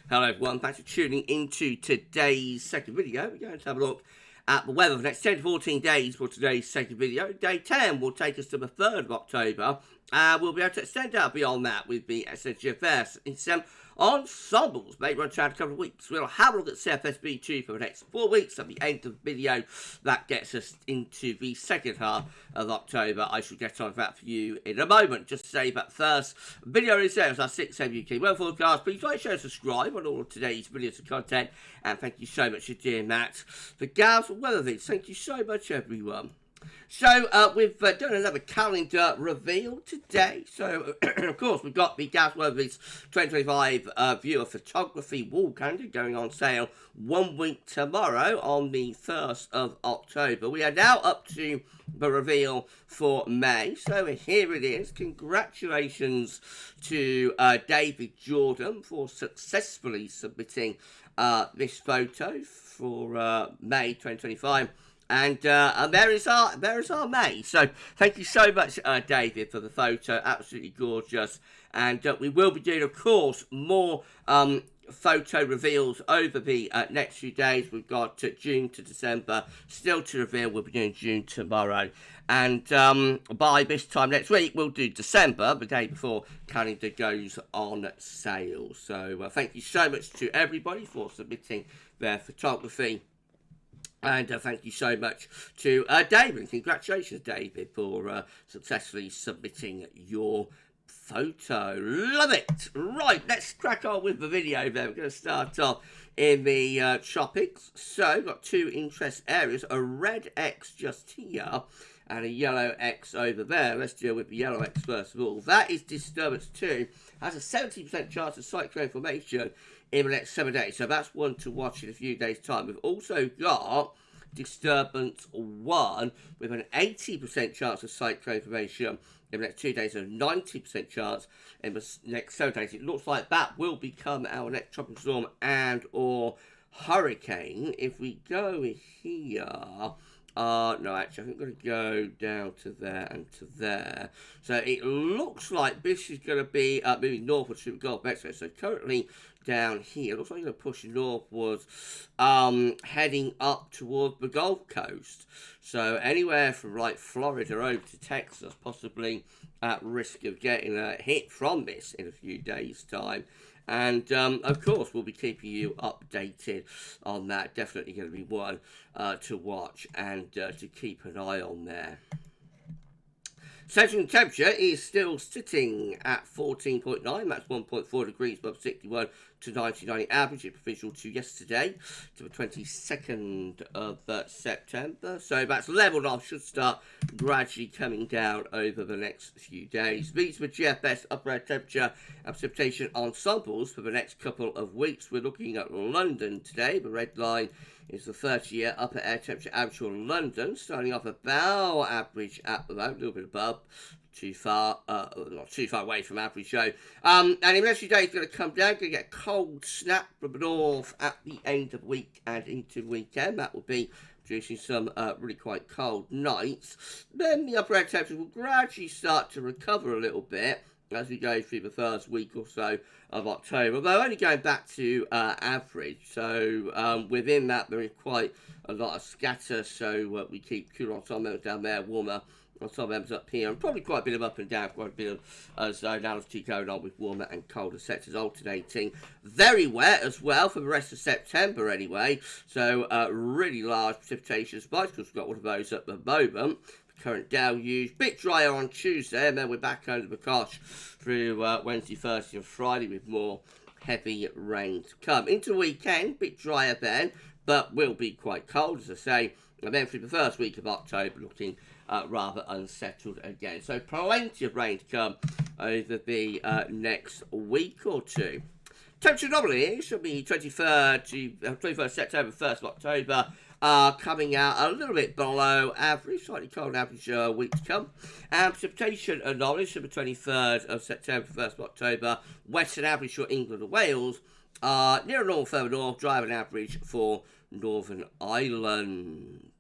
Hello everyone, thanks for tuning into today's second video. We're going to have a look at the weather for the next 10 to 14 days for today's second video. Day 10 will take us to the 3rd of October. We'll be able to extend out beyond that with the GFS and ECM ensembles. Maybe run around a couple of weeks. We'll have a look at CFSB2 for the next 4 weeks. At the end of the video, that gets us into the second half of October. I shall get on that for you in a moment. Just to say that first, video is there as our 6am UK weather forecast. Please like, share, subscribe on all of today's videos and content. And thank you so much, dear Matt, for GavsWeatherVids. Thank you so much, everyone. So, we've done another calendar reveal today. So, of course, we've got the GavsWeatherVids 2025 viewer photography wall calendar going on sale 1 week tomorrow on the 1st of October. We are now up to the reveal for May. So, here it is. Congratulations to David Jordan for successfully submitting this photo for May 2025. And there is our May. So thank you so much, David, for the photo. Absolutely gorgeous. And we will be doing, of course, more photo reveals over the next few days. We've got June to December still to reveal. We'll be doing June tomorrow. And by this time next week, we'll do December, the day before calendar goes on sale. So thank you so much to everybody for submitting their photography. And thank you so much to David. Congratulations, David, for successfully submitting your photo. Love it. Right, let's crack on with the video then. We're going to start off in the tropics. So, we've got two interest areas. A red X just here and a yellow X over there. Let's deal with the yellow X first of all. That is disturbance 2. Has a 70% chance of cyclone formation in the next 7 days. So that's one to watch in a few days' time. We've also got disturbance 1 with an 80% chance of cyclone formation in the next 2 days and a 90% chance in the next 7 days. It looks like that will become our next tropical storm and or hurricane. If we go here... no, actually, I think I'm going to go down to there and to there. So it looks like this is going to be moving northwards through the Gulf of Mexico. So currently down here, it looks like it's going to push northwards, heading up toward the Gulf Coast. So anywhere from like Florida over to Texas, possibly at risk of getting a hit from this in a few days' time. And, of course, we'll be keeping you updated on that. Definitely going to be one to watch and to keep an eye on there. Central temperature is still sitting at 14.9. That's 1.4 degrees above 61 to 90 average. It's provisional to yesterday, to the 22nd of September. So that's leveled off. Should start gradually coming down over the next few days. These were GFS upper air temperature and precipitation ensembles for the next couple of weeks. We're looking at London today. The red line is the 30-year upper air temperature average for London, starting off about average at the moment, a little bit above, not too far away from average though. And in the next few days, it's going to come down, going to get a cold snap from the north at the end of the week and into the weekend. That will be producing some really quite cold nights. Then the upper air temperature will gradually start to recover a little bit as we go through the first week or so of October, although only going back to average. So within that, there is quite a lot of scatter, so we keep cooler on some members down there, warmer on some members up here, and probably quite a bit of up and down, quite a bit of zonality going on with warmer and colder sectors alternating. Very wet as well for the rest of September anyway, so really large precipitation spikes, because we've got one of those at the moment. Current deluge, bit drier on Tuesday, and then we're back under the cosh through Wednesday, Thursday and Friday with more heavy rain to come. Into the weekend, bit drier then, but will be quite cold, as I say, and then through the first week of October looking rather unsettled again. So plenty of rain to come over the next week or two. Temperature anomaly should be 21st September, 1st of October. Coming out a little bit below average, slightly cold average week to come. And precipitation anomaly should be 23rd of September, 1st of October. Western average for England and Wales. Near and normal further north, drier average for Northern Ireland.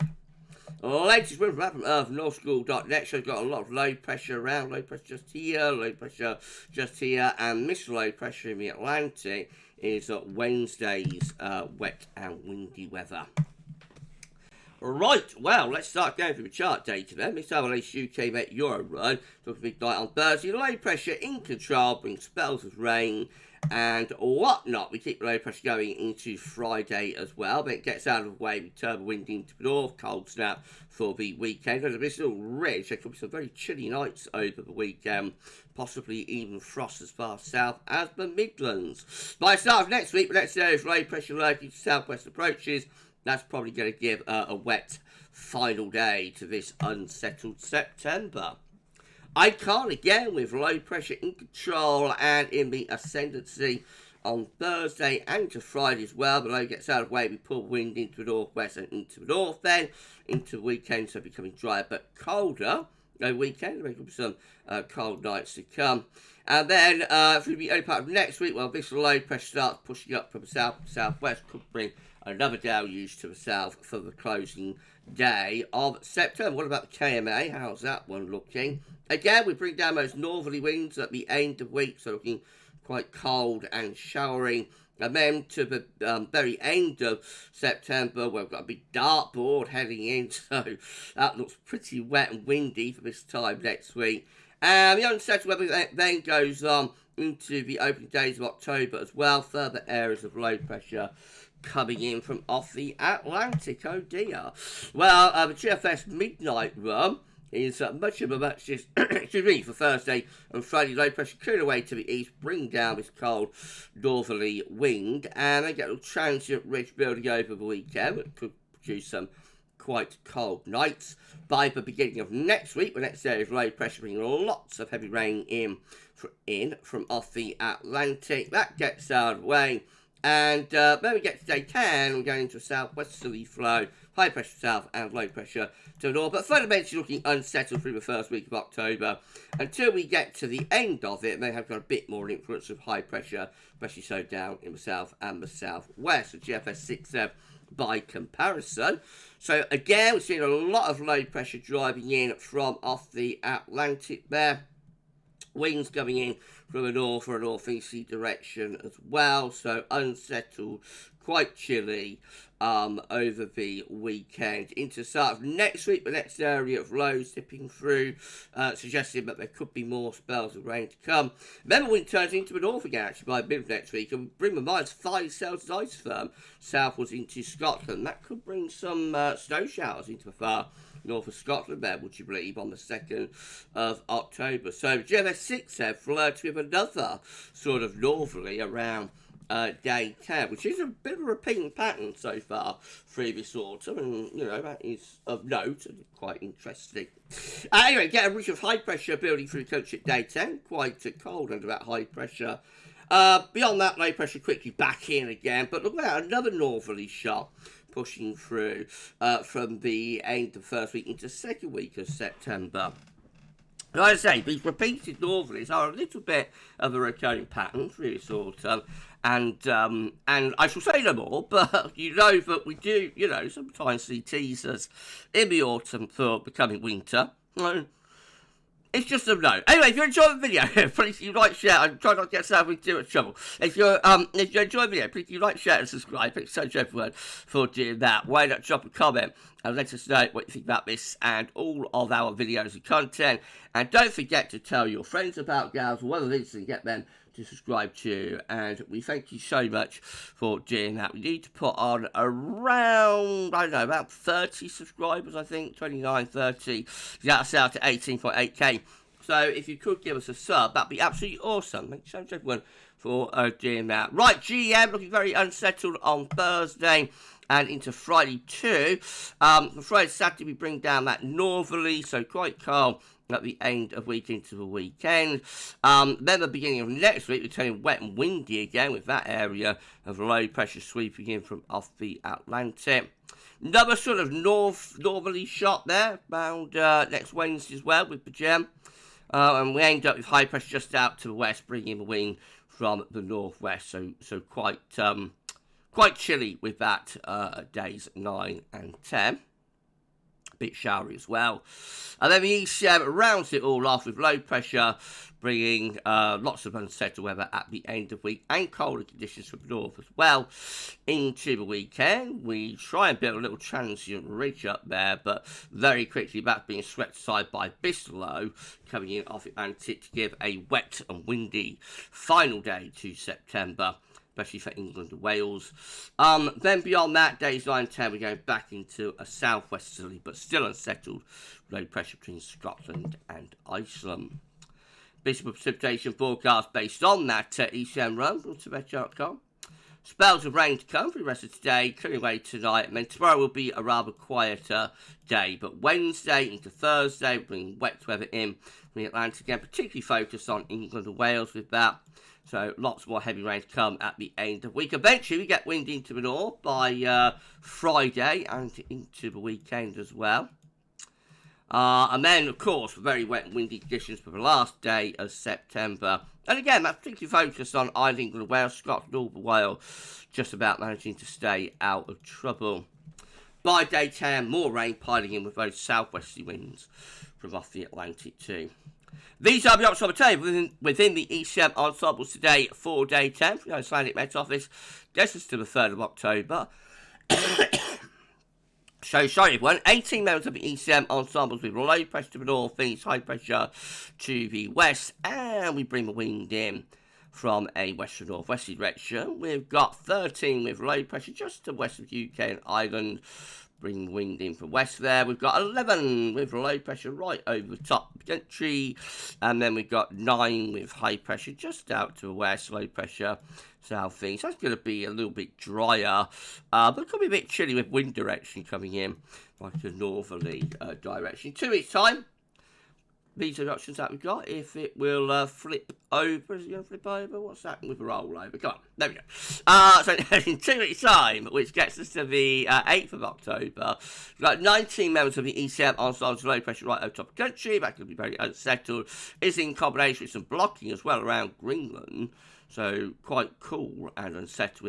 Latest wind from northschool.net shows got a lot of low pressure around, low pressure just here, low pressure just here, and this low pressure in the Atlantic is Wednesday's wet and windy weather. Right, well, let's start going through the chart data then. Let's have a latest UK Met Euro run. Talking big night on Thursday. Low pressure in control, brings spells of rain and whatnot. We keep the low pressure going into Friday as well, but it gets out of the way with turbo wind into the north, cold snap for the weekend. There's this little ridge. There could be some very chilly nights over the weekend, possibly even frost as far south as the Midlands. By the start of next week, the next area of low pressure lurking to southwest approaches. That's probably going to give a wet final day to this unsettled September. Icon again with low pressure in control and in the ascendancy on Thursday and to Friday as well. The low gets out of the way, we pull wind into the northwest and into the north then, into the weekend, so becoming drier but colder. No weekend, there may be some cold nights to come. And then through the early part of next week, well, this low pressure starts pushing up from the southwest, could bring another deluge to the south for the closing day of September. What about the KMA? How's that one looking? Again, we bring down those northerly winds at the end of the week, so looking quite cold and showering. And then to the very end of September, we've got a big dartboard heading in, so that looks pretty wet and windy for this time next week. And the unsettled weather then goes on into the opening days of October as well. Further areas of low pressure coming in from off the Atlantic. Oh dear. Well, the GFS midnight run is much of a muchness, excuse me, for Thursday and Friday. Low pressure clearing away to the east, bring down this cold northerly wind, and they get a transient ridge building over the weekend, which could produce some quite cold nights. By the beginning of next week, the next area of low pressure bringing lots of heavy rain in from off the Atlantic. That gets out of the way. And when we get to day 10, we're going into a southwesterly flow, high pressure south and low pressure to the north, but fundamentally looking unsettled through the first week of October until we get to the end of it. They have got a bit more influence of high pressure, especially so down in the south and the southwest. So GFS 6 by comparison. So again, we're seeing a lot of low pressure driving in from off the Atlantic there. Winds coming in from a north or a northeasterly direction as well, so unsettled, quite chilly over the weekend. Into the start of next week, the next area of lows tipping through, suggesting that there could be more spells of rain to come. Then the wind turns into the north again, actually, by mid of next week, and bring the -5 Celsius ice firm southwards into Scotland. That could bring some snow showers into the far north of Scotland there, would you believe, on the 2nd of October. So GFS 6 flirts with another sort of northerly around day 10, which is a bit of a repeating pattern so far through this autumn, and you know that is of note and quite interesting. Anyway, get a ridge of high pressure building through coast at day 10, quite cold under that high pressure. Beyond that, low pressure quickly back in again, but look at that, another northerly shot pushing through from the end of the first week into the second week of September. Like I say, these repeated northerlies are a little bit of a recurring pattern through this autumn, and I shall say no more, but you know that we do, you know, sometimes see teasers in the autumn for becoming winter. It's just a no. Anyway, if you enjoy the video, please you like, share, and try not to get yourself into too much trouble. If you enjoy the video, please you like, share, and subscribe. Thanks so much, everyone, for doing that. Why not drop a comment and let us know what you think about this and all of our videos and content. And don't forget to tell your friends about GavsWeatherVids and get them to subscribe to. And we thank you so much for doing that. We need to put on around, I don't know, about 30 subscribers, I think, 29, 30. That's out to 18.8k. So if you could give us a sub, that'd be absolutely awesome. Thank you so much, everyone, for doing that. Right, GM looking very unsettled on Thursday and into Friday too. Friday, Saturday, we bring down that northerly, so quite cold at the end of week into the weekend. Then the beginning of next week, we're turning wet and windy again with that area of low pressure sweeping in from off the Atlantic. Another sort of northerly shot there around next Wednesday as well with the gem. And we end up with high pressure just out to the west, bringing the wind from the northwest. So quite chilly with that days 9 and 10. bit showery as well. And then the ECM rounds it all off with low pressure, bringing lots of unsettled weather at the end of the week and colder conditions from the north as well into the weekend. We try and build a little transient ridge up there, but very quickly that's being swept aside by Bislow coming in off Atlantic to give a wet and windy final day to September, especially for England and Wales. Then beyond that, days 9 and 10, we're going back into a southwesterly but still unsettled low pressure between Scotland and Iceland. Visible precipitation forecast based on that ECM run from Tibet.com. Spells of rain to come for the rest of today, clearing away tonight, and then tomorrow will be a rather quieter day. But Wednesday into Thursday, bringing wet weather in from the Atlantic again, particularly focused on England and Wales with that. So lots more heavy rain to come at the end of the week. Eventually we get wind into the north by Friday and into the weekend as well. And then, of course, very wet and windy conditions for the last day of September. And again, that's particularly focused on Ireland, England and Wales, Scotland, Northern Wales, just about managing to stay out of trouble. By day 10, more rain piling in with those southwesterly winds from off the Atlantic too. These are the options on the table within the ECM ensembles today for day 10 from the Icelandic Met Office. This is to the 3rd of October. So, sorry everyone, 18 members of the ECM ensembles with low pressure to the north, east, high pressure to the west, and we bring the wind in from a western northwesterly direction. We've got 13 with low pressure just to the west of the UK and Ireland, bring wind in from west there. We've got 11 with low pressure right over the top of the country, and then we've got 9 with high pressure just out to the west, low pressure south east. That's going to be a little bit drier, but it could be a bit chilly with wind direction coming in like a northerly direction. 2 weeks time, these are the options that we've got. If it will flip over, is it going to flip over? What's happening with the rollover? Come on, there we go. So in 2 weeks time, which gets us to the 8th of October, we've got 19 members of the ECM ensembles low pressure right over top of the country. That's going to be very unsettled. It's in combination with some blocking as well around Greenland. So quite cool and unsettled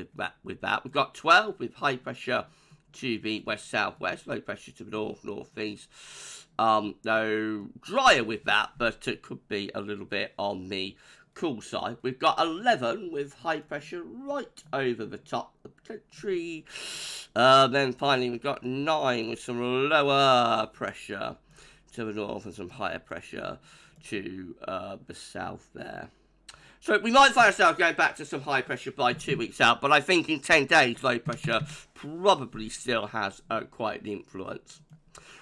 with that. We've got 12 with high pressure to the west-southwest, low pressure to the north-northeast. No drier with that, but it could be a little bit on the cool side. We've got 11 with high pressure right over the top of the country. Then finally we've got 9 with some lower pressure to the north and some higher pressure to the south there. So we might find ourselves going back to some high pressure by 2 weeks out, but I think in 10 days, low pressure probably still has quite an influence.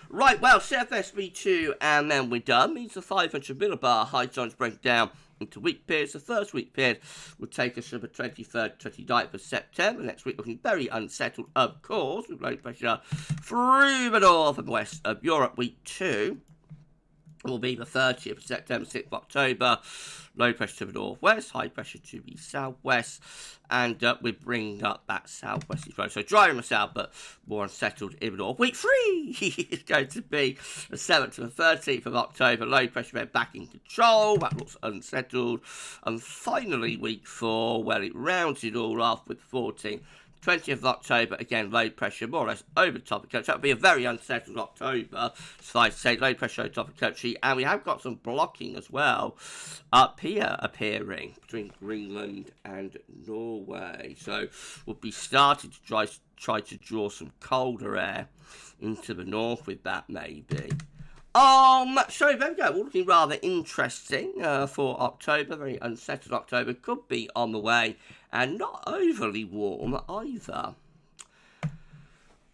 Right, well, CFS V2, and then we're done. Means the 500 millibar high times break down into week periods. The first week period will take us from the 23rd to 29th of September. Next week looking very unsettled, of course, with low pressure through the north and west of Europe. Week 2 will be the 30th of September, 6th of October. Low pressure to the northwest, high pressure to the southwest, and we're bringing up that southwesterly flow. So drier in the south, but more unsettled in the north. Week 3 is going to be the 7th to the 13th of October. Low pressure back in control. That looks unsettled. And finally, week 4, where it rounds it all off with 14th. 20th of October, again, low pressure, more or less over the top of the country. That will be a very unsettled October, so I'd say low pressure over the top of the country. And we have got some blocking as well up here appearing between Greenland and Norway. So we'll be starting to try to draw some colder air into the north with that, maybe. So there we go, all looking rather interesting for October, very unsettled October, could be on the way, and not overly warm either.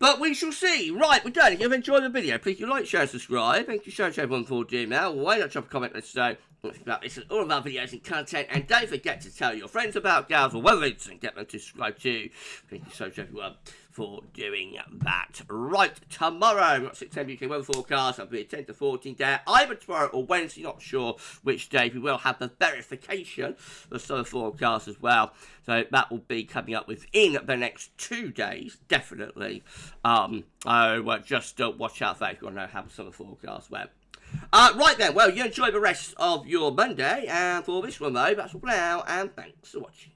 But we shall see. Right, we're done. If you've enjoyed the video, please do like, share, and subscribe. Thank you so much everyone for doing that. Why not drop a comment and say about this and all of our videos and content, and don't forget to tell your friends about GavsWeatherVids and get them to subscribe too. Thank you so much everyone for doing that. Right, tomorrow we've got 6 a.m. UK weather forecast. I'll be 10 to 14 day, either tomorrow or Wednesday, not sure which day. We will have the verification of summer forecast as well, so that will be coming up within the next 2 days, definitely. Just watch out for that if you want to know how the summer forecast went. Right then, well, you enjoy the rest of your Monday, and for this one though, that's all for now, and thanks for watching.